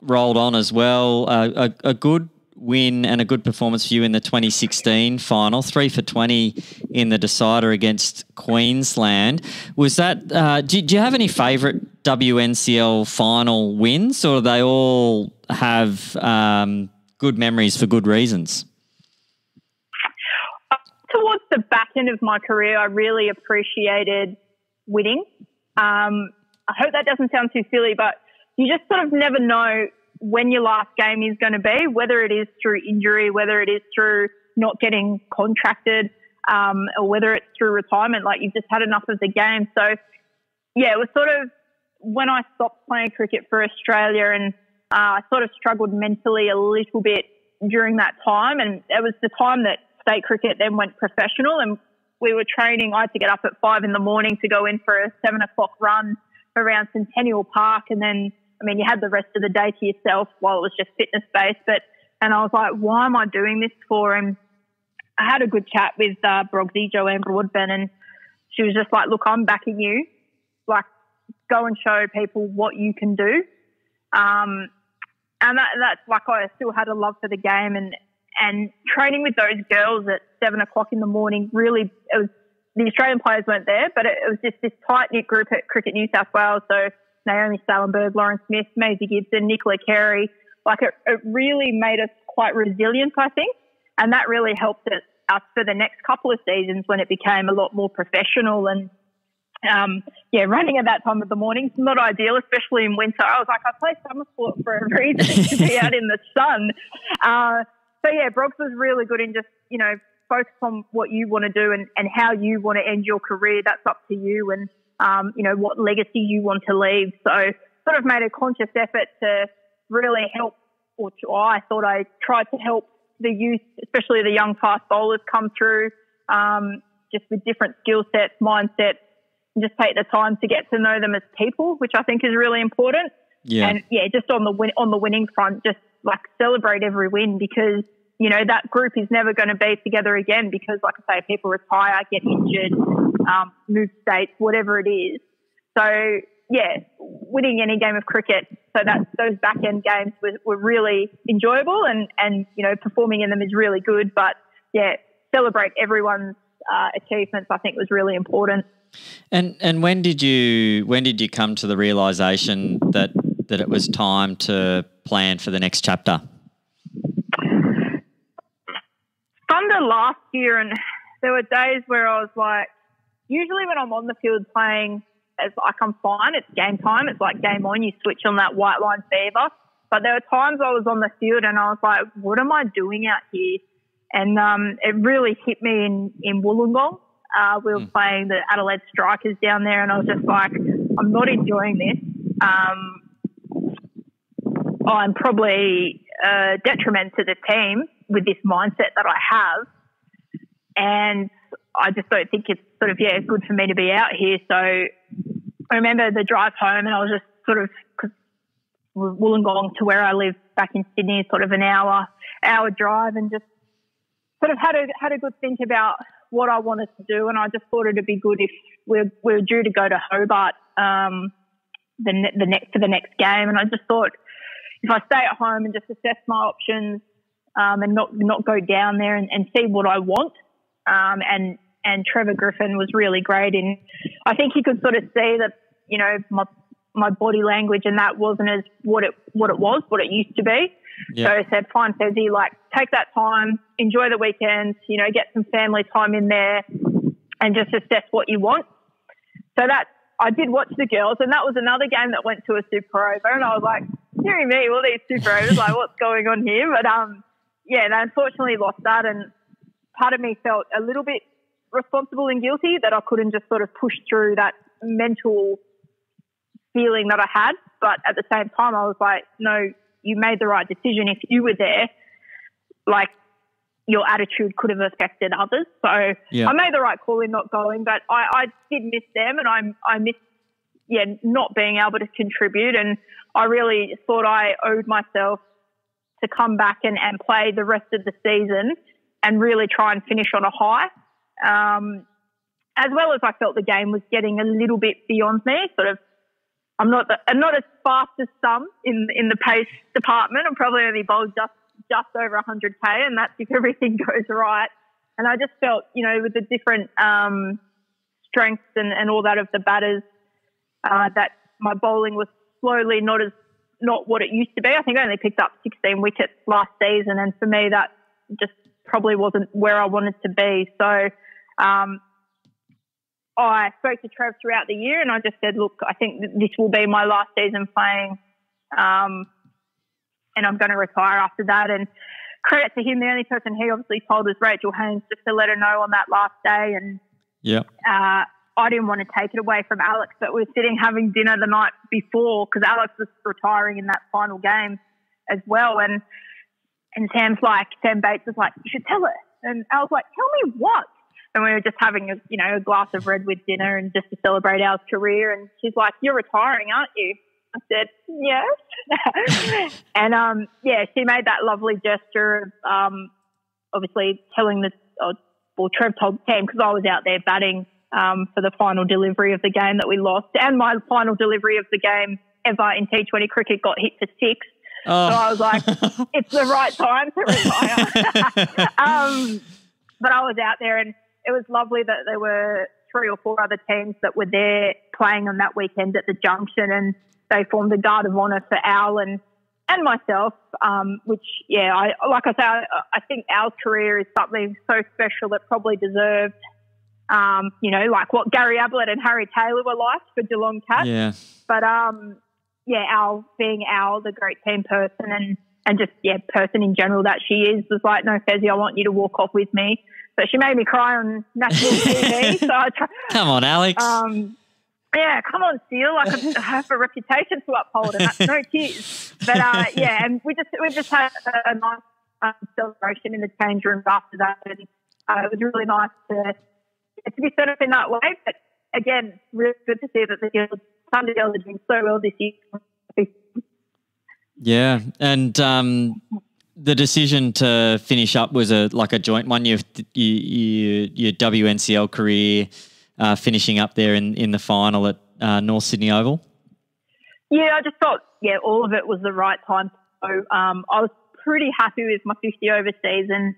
rolled on as well. A good win and a good performance for you in the 2016 final, 3 for 20 in the decider against Queensland. Was that, do you have any favourite WNCL final wins, or do they all have good memories for good reasons? Towards the back end of my career, I really appreciated winning. I hope that doesn't sound too silly, but you just sort of never know when your last game is going to be, whether it is through injury, whether it is through not getting contracted, or whether it's through retirement, like you've just had enough of the game. So, yeah, it was sort of when I stopped playing cricket for Australia, and I sort of struggled mentally a little bit during that time. And it was the time that state cricket then went professional, and we were training. I had to get up at 5 a.m. to go in for a 7 o'clock run around Centennial Park, and then, I mean, you had the rest of the day to yourself while it was just fitness-based. But And I was like, why am I doing this for? And I had a good chat with Brogsy, Joanne Broadbent, and she was just like, look, I'm backing you. Like, go and show people what you can do. And that's like, I still had a love for the game, and training with those girls at 7 o'clock in the morning, really, it was, the Australian players weren't there, but it was just this tight-knit group at Cricket New South Wales. So Naomi Sallenberg, Lauren Smith, Maisie Gibson, Nicola Carey. Like, it really made us quite resilient, I think. And that really helped us for the next couple of seasons when it became a lot more professional. And, running at that time of the morning is not ideal, especially in winter. I was like, I play summer sport for a reason, to be out in the sun. Brogs was really good in just, focus on what you want to do and how you want to end your career. That's up to you, and, what legacy you want to leave. So sort of made a conscious effort to really help, or I thought I tried to help the youth, especially the young fast bowlers, come through just with different skill sets, mindsets, and just take the time to get to know them as people, which I think is really important. Yeah. And just on the winning front, just like celebrate every win, because that group is never going to be together again, because, like I say, people retire, get injured, move states, whatever it is. So, winning any game of cricket, so that those back-end games were really enjoyable, and performing in them is really good. But, celebrate everyone's achievements, I think, was really important. And when did you come to the realisation that it was time to plan for the next chapter? Thunder last year, and there were days where I was like, usually when I'm on the field playing, it's like I'm fine, it's game time, it's like game on, you switch on that white line fever. But there were times I was on the field and I was like, what am I doing out here? And it really hit me in Wollongong. We were playing the Adelaide Strikers down there, and I was just like, I'm not enjoying this. I'm probably a detriment to the team with this mindset that I have, and I just don't think it's sort of good for me to be out here. So I remember the drive home, and I was just sort of, because Wollongong to where I live back in Sydney is sort of an hour drive, and just sort of had a good think about what I wanted to do, and I just thought it'd be good if we're due to go to Hobart for the next game, and I just thought if I stay at home and just assess my options and not go down there and see what I want. And Trevor Griffin was really great, and I think he could sort of see that, my body language and that wasn't as what it used to be. Yeah. So I said, fine, Fezzy, like, take that time, enjoy the weekends, get some family time in there and just assess what you want. So I did watch the girls, and that was another game that went to a super over, and I was like, hearing me, all these super overs, like, what's going on here? But, they unfortunately lost that, and part of me felt a little bit responsible and guilty that I couldn't just sort of push through that mental feeling that I had. But at the same time, I was like, no, you made the right decision. If you were there, like, your attitude could have affected others. So I made the right call in not going, but I did miss them, and I missed, not being able to contribute. And I really thought I owed myself to come back and play the rest of the season and really try and finish on a high. As well as I felt the game was getting a little bit beyond me. Sort of, I'm not as fast as some in the pace department. I'm probably only bowled just over 100k, and that's if everything goes right. And I just felt, with the different strengths and all that of the batters, that my bowling was slowly not what it used to be. I think I only picked up 16 wickets last season, and for me that just probably wasn't where I wanted to be. So I spoke to Trev throughout the year, and I just said, look, I think this will be my last season playing, and I'm going to retire after that. And credit to him, the only person he obviously told was Rachel Haynes, just to let her know on that last day. And I didn't want to take it away from Alex, but we were sitting having dinner the night before because Alex was retiring in that final game as well. And Sam Bates was like, you should tell her. And I was like, tell me what? And we were just having a glass of red with dinner and just to celebrate our career. And she's like, you're retiring, aren't you? I said, yes. And, she made that lovely gesture of obviously telling Trev told the team, because I was out there batting for the final delivery of the game that we lost, and my final delivery of the game ever in T20 cricket got hit for 6. Oh. So I was like, it's the right time to retire. But I was out there, and it was lovely that there were 3 or 4 other teams that were there playing on that weekend at the junction, and they formed a guard of honour for Al and myself, which, I think Al's career is something so special that probably deserved, like what Gary Ablett and Harry Taylor were like for Geelong Cats. Yeah. But, Al, being Al, the great team person and just, person in general that she is, was like, no, Fezzy, I want you to walk off with me. But she made me cry on national TV. So come on, Alex. Come on, Seal. I have a reputation to uphold, and that's no tears. But and we've just had a nice celebration in the change room after that, and it was really nice to be set up in that way. But again, really good to see that the Thunder Girls are doing so well this year. Yeah, and the decision to finish up was a joint one. Your WNCL career finishing up there in the final at North Sydney Oval. Yeah, I just thought all of it was the right time. So I was pretty happy with my 50 overseas, and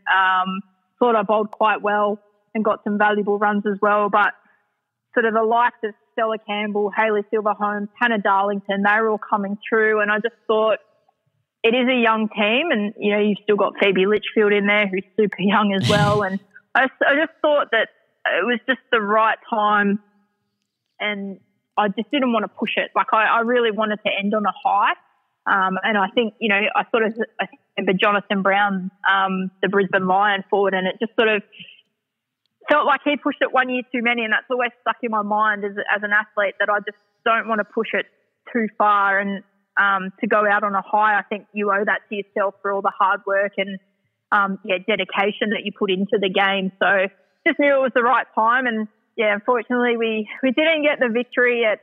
thought I bowled quite well and got some valuable runs as well. But sort of the likes of Stella Campbell, Hayley Silverholm, Hannah Darlington, they were all coming through, and I just thought, it is a young team, and, you've still got Phoebe Litchfield in there, who's super young as well. And I just thought that it was just the right time, and I just didn't want to push it. Like, I really wanted to end on a high. And I think, I remember Jonathan Brown, the Brisbane Lion forward, and it just sort of felt like he pushed it one year too many, and that's always stuck in my mind as an athlete, that I just don't want to push it too far. And to go out on a high, I think you owe that to yourself for all the hard work and dedication that you put into the game. So just knew it was the right time, and unfortunately we didn't get the victory at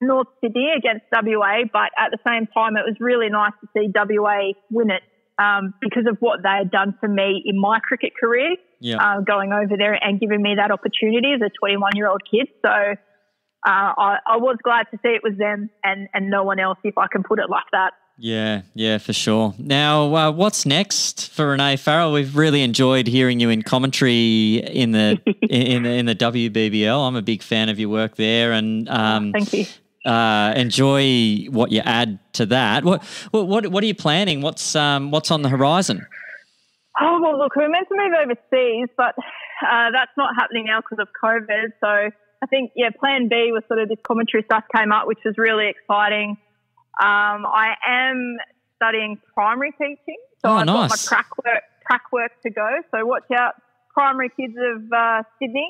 North Sydney against WA, but at the same time it was really nice to see WA win it because of what they had done for me in my cricket career, going over there and giving me that opportunity as a 21-year-old kid. So I was glad to see it was them and no one else, if I can put it like that. Yeah, for sure. Now, what's next for Rene Farrell? We've really enjoyed hearing you in commentary in the in the WBBL. I'm a big fan of your work there, and thank you. Enjoy what you add to that. What are you planning? What's on the horizon? Oh, well, look, we were meant to move overseas, but that's not happening now because of COVID. So I think, plan B was sort of this commentary stuff came up, which was really exciting. I am studying primary teaching, so I've got my prac work to go. So watch out, primary kids of Sydney.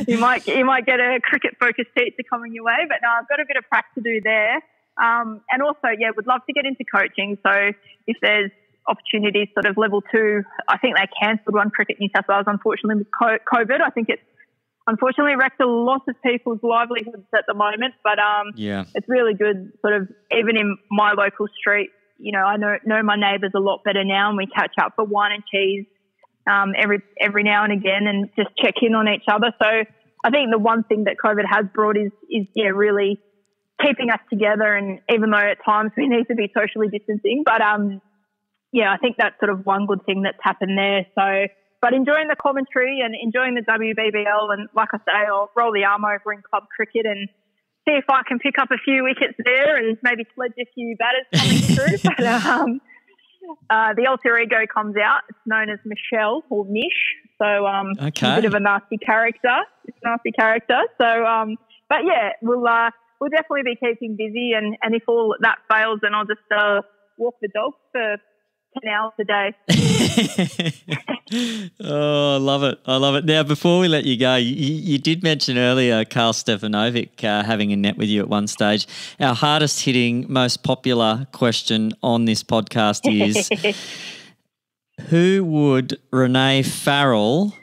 you might get a cricket-focused teacher coming your way, but no, I've got a bit of prac to do there. And also, would love to get into coaching. So if there's opportunities, sort of level 2, I think they cancelled one Cricket New South Wales, unfortunately, with COVID. I think it's unfortunately wrecked a lot of people's livelihoods at the moment, but it's really good, sort of, even in my local street, I know my neighbours a lot better now, and we catch up for wine and cheese every now and again and just check in on each other. So I think the one thing that COVID has brought is really keeping us together, and even though at times we need to be socially distancing, but I think that's sort of one good thing that's happened there. So, but enjoying the commentary and enjoying the WBBL, and like I say, I'll roll the arm over in club cricket and see if I can pick up a few wickets there and maybe sledge a few batters coming through. But the alter ego comes out. It's known as Michelle or Mish. So a bit of a nasty character. So, but we'll definitely be keeping busy. And if all that fails, then I'll just walk the dog for 10 hours a day. Oh, I love it. Now, before we let you go, you did mention earlier Karl Stefanovic having a net with you at one stage. Our hardest hitting, most popular question on this podcast is, who would Rene Farrell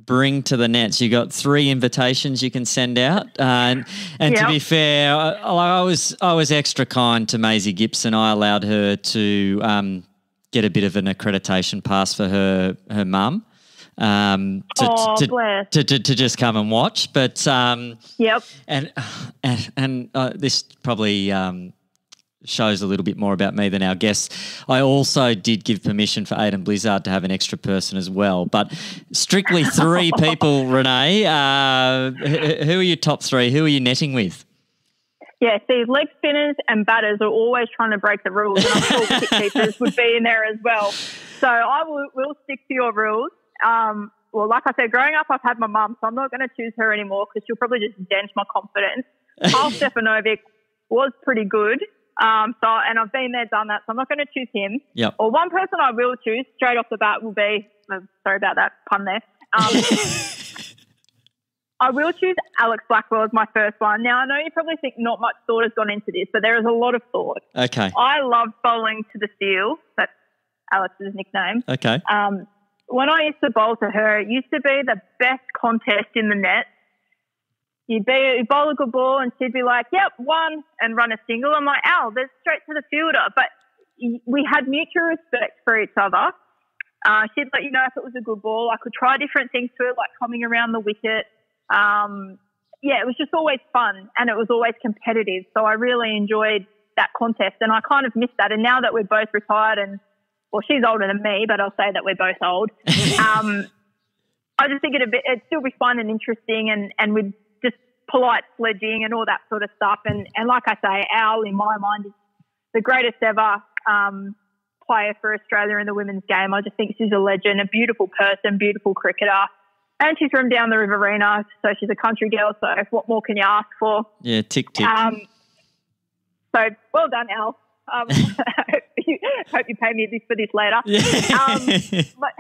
bring to the nets. You got 3 invitations you can send out, and to be fair, I was extra kind to Maisie Gibson. I allowed her to get a bit of an accreditation pass for her mum. To just come and watch, but and this probably shows a little bit more about me than our guests. I also did give permission for Aidan Blizzard to have an extra person as well, but strictly 3 people. Renee, who are your top 3? Who are you netting with? Yeah, see, leg spinners and batters are always trying to break the rules, and I'm sure wicket keepers would be in there as well. So I will stick to your rules. Well, like I said, growing up, I've had my mum, so I'm not going to choose her anymore because she'll probably just dent my confidence. Karl Stefanovic was pretty good. And I've been there, done that, so I'm not going to choose him. Yep. Or one person I will choose straight off the bat will be, sorry about that pun there. I will choose Alex Blackwell as my first one. Now, I know you probably think not much thought has gone into this, but there is a lot of thought. Okay. I love bowling to the seal. That's Alex's nickname. Okay. When I used to bowl to her, it used to be the best contest in the net. You'd bowl a good ball and she'd be like, yep, 1, and run a single. I'm like, Al, there's straight to the fielder. But we had mutual respect for each other. She'd let you know if it was a good ball. I could try different things to it, like coming around the wicket. It was just always fun and it was always competitive. So I really enjoyed that contest and I kind of missed that. And now that we're both retired and, well, she's older than me, but I'll say that we're both old. I just think it'd still be fun and interesting and with just polite sledging and all that sort of stuff. And like I say, Al, in my mind, is the greatest ever player for Australia in the women's game. I just think she's a legend, a beautiful person, beautiful cricketer. And she's from down the Riverina, so she's a country girl, so what more can you ask for? Yeah, tick, tick. So well done, Al. Hope you pay me for this later. Yeah. But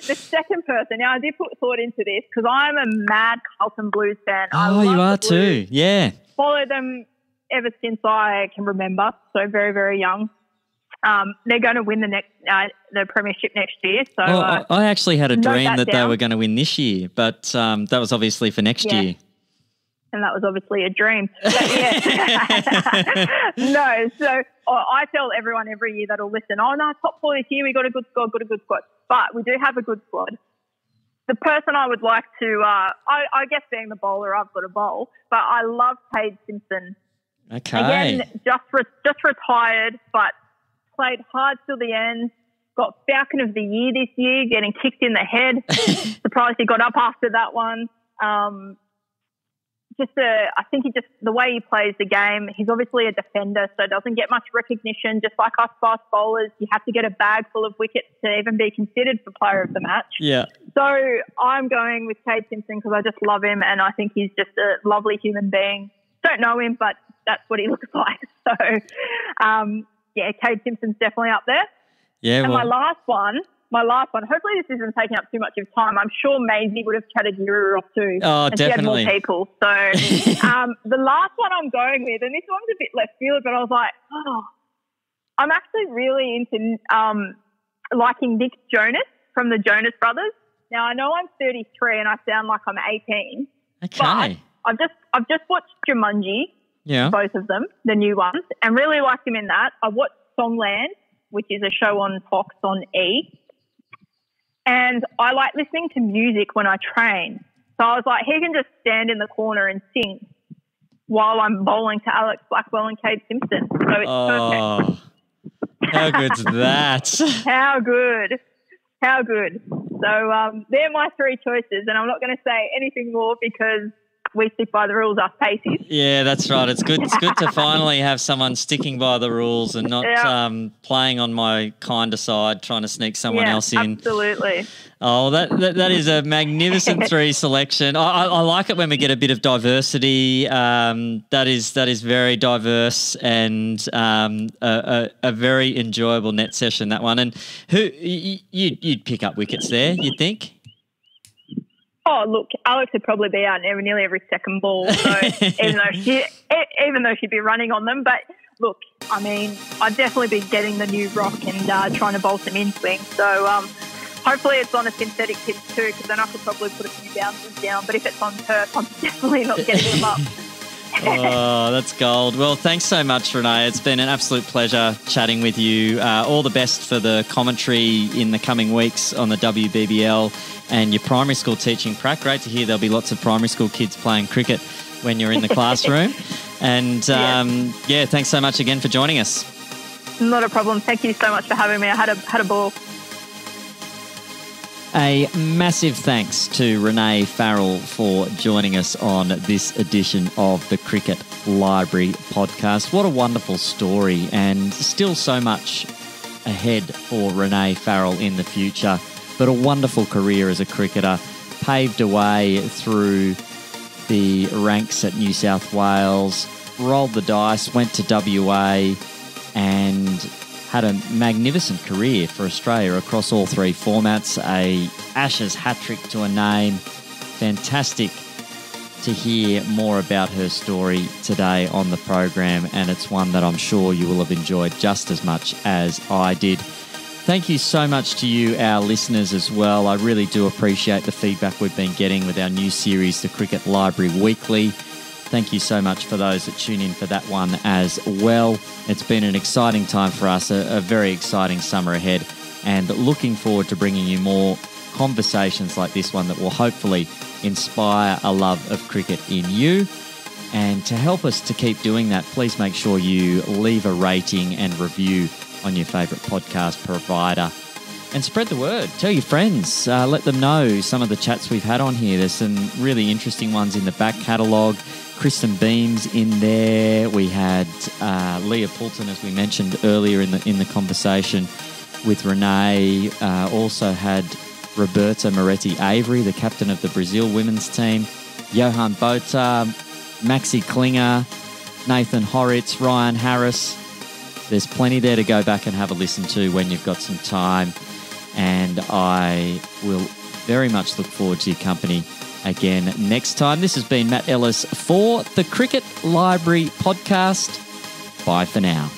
the second person, now I did put thought into this because I'm a mad Carlton Blues fan. Oh, you are too, yeah. Followed them ever since I can remember, so very, very young. They're going to win the premiership next year. So I actually had a dream that they were going to win this year, but that was obviously for next year. And that was obviously a dream. But no, so I tell everyone every year that'll listen, oh, no, top 4 this year, we got a good squad. But we do have a good squad. The person I would like to, I guess being the bowler, I've got a bowl, but I love Paige Simpson. Okay. Again, just retired, but played hard till the end, got Falcon of the Year this year, getting kicked in the head. Surprised he got up after that one. I think the way he plays the game, he's obviously a defender, so doesn't get much recognition. Just like us fast bowlers, you have to get a bag full of wickets to even be considered for player of the match. Yeah. So I'm going with Paige Simpson because I just love him and I think he's just a lovely human being. Don't know him, but that's what he looks like. So, Paige Simpson's definitely up there. Yeah. And my last one, hopefully this isn't taking up too much of time. I'm sure Maisie would have chatted you off too. Oh, and definitely. She had more people. So the last one I'm going with, and this one's a bit left field, but I was like, I'm actually really into liking Nick Jonas from the Jonas Brothers. Now, I know I'm 33 and I sound like I'm 18. Okay. But I've just watched Jumanji. Yeah. Both of them, the new ones, and really liked him in that. I watched Songland, which is a show on Fox on E. And I like listening to music when I train. So I was like, he can just stand in the corner and sing while I'm bowling to Alex Blackwell and Paige Simpson. So it's perfect. How good's that? How good. So they're my 3 choices, and I'm not going to say anything more because we stick by the rules, us Paces. Yeah, that's right. It's good to finally have someone sticking by the rules and not playing on my kinder side, trying to sneak someone else in. Absolutely. Oh, that is a magnificent 3 selection. I like it when we get a bit of diversity. That is very diverse and a very enjoyable net session, that one. And who you'd pick up wickets there, you'd think? Oh, look, Alex would probably be out nearly every second ball, so even though she'd be running on them. But look, I mean, I'd definitely be getting the new rock and trying to bowl some in swing. So Hopefully it's on a synthetic pitch too, because then I could probably put a few bounces down. But if it's on turf, I'm definitely not getting them up. Oh, that's gold. Well, thanks so much, Renee. It's been an absolute pleasure chatting with you. All the best for the commentary in the coming weeks on the WBBL and your primary school teaching prac. Great to hear there'll be lots of primary school kids playing cricket when you're in the classroom. And, thanks so much again for joining us. Not a problem. Thank you so much for having me. I had a ball. A massive thanks to Rene Farrell for joining us on this edition of the Cricket Library podcast. What a wonderful story, and still so much ahead for Rene Farrell in the future, but a wonderful career as a cricketer, paved a way through the ranks at New South Wales, rolled the dice, went to WA, and had a magnificent career for Australia across all three formats. A Ashes hat-trick to a name. Fantastic to hear more about her story today on the program, and it's one that I'm sure you will have enjoyed just as much as I did. Thank you so much to you, our listeners, as well. I really do appreciate the feedback we've been getting with our new series, The Cricket Library Weekly. Thank you so much for those that tune in for that one as well. It's been an exciting time for us, a very exciting summer ahead, and looking forward to bringing you more conversations like this one that will hopefully inspire a love of cricket in you. And to help us to keep doing that, please make sure you leave a rating and review on your favourite podcast provider. And spread the word. Tell your friends. Let them know some of the chats we've had on here. There's some really interesting ones in the back catalogue. Kristen Beams in there. We had Leah Poulton, as we mentioned earlier in the conversation with Renee. Also had Roberta Moretti-Avery, the captain of the Brazil women's team. Johan Botha, Maxi Klinger, Nathan Horitz, Ryan Harris. There's plenty there to go back and have a listen to when you've got some time. And I will very much look forward to your company again next time. This has been Matt Ellis for the Cricket Library podcast. Bye for now.